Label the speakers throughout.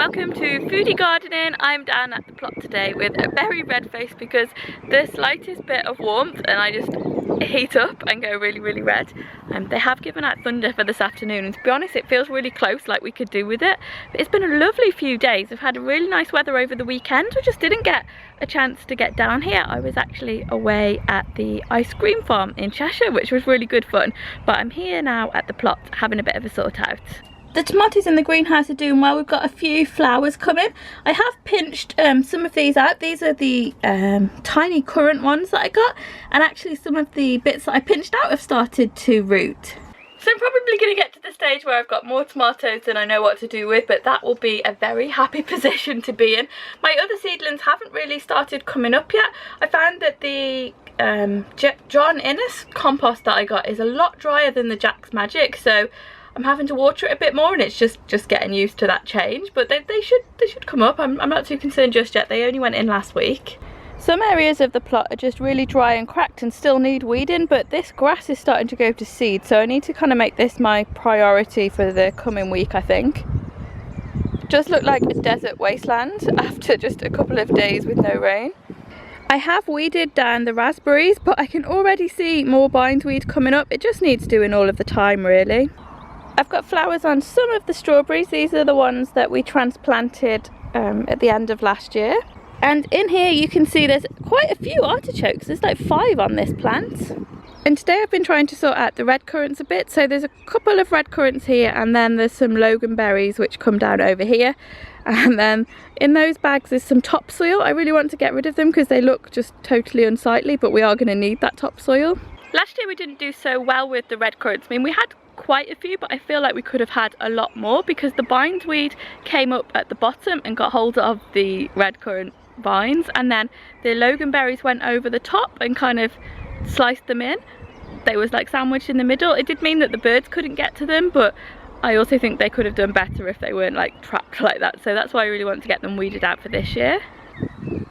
Speaker 1: welcome to Foodie Gardening. I'm down at the plot today with a very red face because the slightest bit of warmth and I just heat up and go really red. They have given out thunder for this afternoon, and to be honest it feels really close, like we could do with it. But it's been a lovely few days. We've had a really nice weather over the weekend. We just didn't get a chance to get down here. I was actually away at the ice cream farm in Cheshire, which was really good fun, but I'm here now at the plot having a bit of a sort out. The tomatoes in the greenhouse are doing well. We've got a few flowers coming. I have pinched some of these out. These are the tiny currant ones that I got, and actually some of the bits that I pinched out have started to root. So I'm probably going to get to the stage where I've got more tomatoes than I know what to do with, but that will be a very happy position to be in. My other seedlings haven't really started coming up yet. I found that the John Innes compost that I got is a lot drier than the Jack's Magic, so I'm having to water it a bit more, and it's just getting used to that change. But they should come up. I'm not too concerned just yet. They only went in last week. Some areas of the plot are just really dry and cracked and still need weeding, but this grass is starting to go to seed, so I need to kind of make this my priority for the coming week, I think. It does look like a desert wasteland after just a couple of days with no rain. I have weeded down the raspberries, but I can already see more bindweed coming up. It just needs doing all of the time, really. I've got flowers on some of the strawberries. These are the ones that we transplanted at the end of last year. And in here you can see there's quite a few artichokes. There's like 5 on this plant. And today I've been trying to sort out the red currants a bit. So there's a couple of red currants here, and then there's some loganberries which come down over here. And then in those bags there's some topsoil. I really want to get rid of them because they look just totally unsightly, but we are going to need that topsoil. Last year we didn't do so well with the red currants. I mean, we had quite a few, but I feel like we could have had a lot more because the bindweed came up at the bottom and got hold of the red currant vines, and then the loganberries went over the top and kind of sliced them in. They was like sandwiched in the middle. It did mean that the birds couldn't get to them, but I also think they could have done better if they weren't like trapped like that. So that's why I really want to get them weeded out for this year.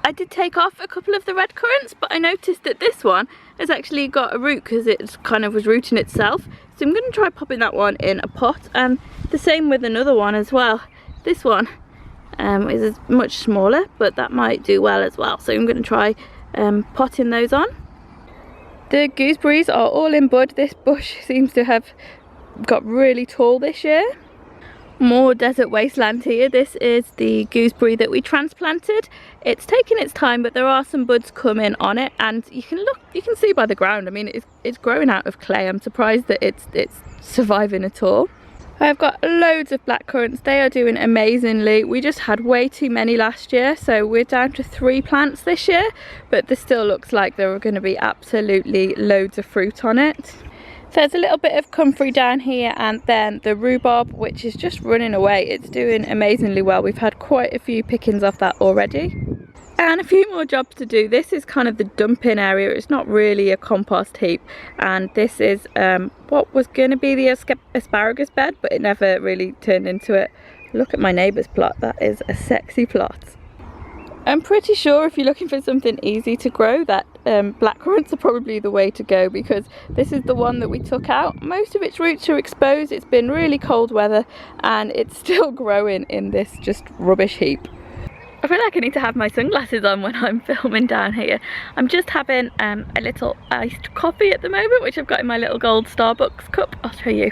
Speaker 1: I did take off a couple of the red currants, but I noticed that this one has actually got a root because it kind of was rooting itself. So I'm going to try popping that one in a pot, and the same with another one as well. This one is much smaller, but that might do well as well. So I'm going to try potting those on. The gooseberries are all in bud. This bush seems to have got really tall this year. More desert wasteland here. This is the gooseberry that we transplanted. It's taken its time, but there are some buds coming on it, and you can see by the ground. I mean, it's growing out of clay. I'm surprised that it's surviving at all. I've got loads of black currants. They are doing amazingly. We just had way too many last year, so we're down to 3 plants this year, but this still looks like there are going to be absolutely loads of fruit on it. There's a little bit of comfrey down here, and then the rhubarb, which is just running away. It's doing amazingly well. We've had quite a few pickings off that already. And a few more jobs to do. This is kind of the dumping area. It's not really a compost heap. And this is what was going to be the asparagus bed, but it never really turned into it. Look at my neighbour's plot. That is a sexy plot. I'm pretty sure if you're looking for something easy to grow, that black currants are probably the way to go, because this is the one that we took out. Most of its roots are exposed. It's been really cold weather and it's still growing in this just rubbish heap. I feel like I need to have my sunglasses on when I'm filming down here. I'm just having a little iced coffee at the moment, which I've got in my little gold Starbucks cup. I'll show you.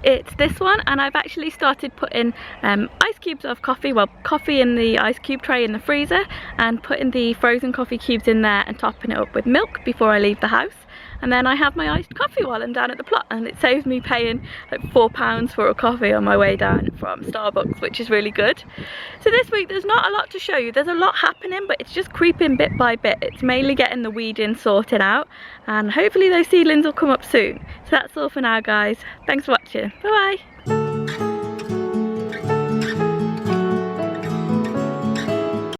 Speaker 1: It's this one, and I've actually started putting ice cubes of coffee, well, coffee in the ice cube tray in the freezer, and putting the frozen coffee cubes in there and topping it up with milk before I leave the house. And then I have my iced coffee while I'm down at the plot, and it saves me paying like £4 for a coffee on my way down from Starbucks, which is really good. So this week there's not a lot to show you. There's a lot happening, but it's just creeping bit by bit. It's mainly getting the weeding sorted out, and hopefully those seedlings will come up soon. So that's all for now, guys. Thanks for watching. Bye bye.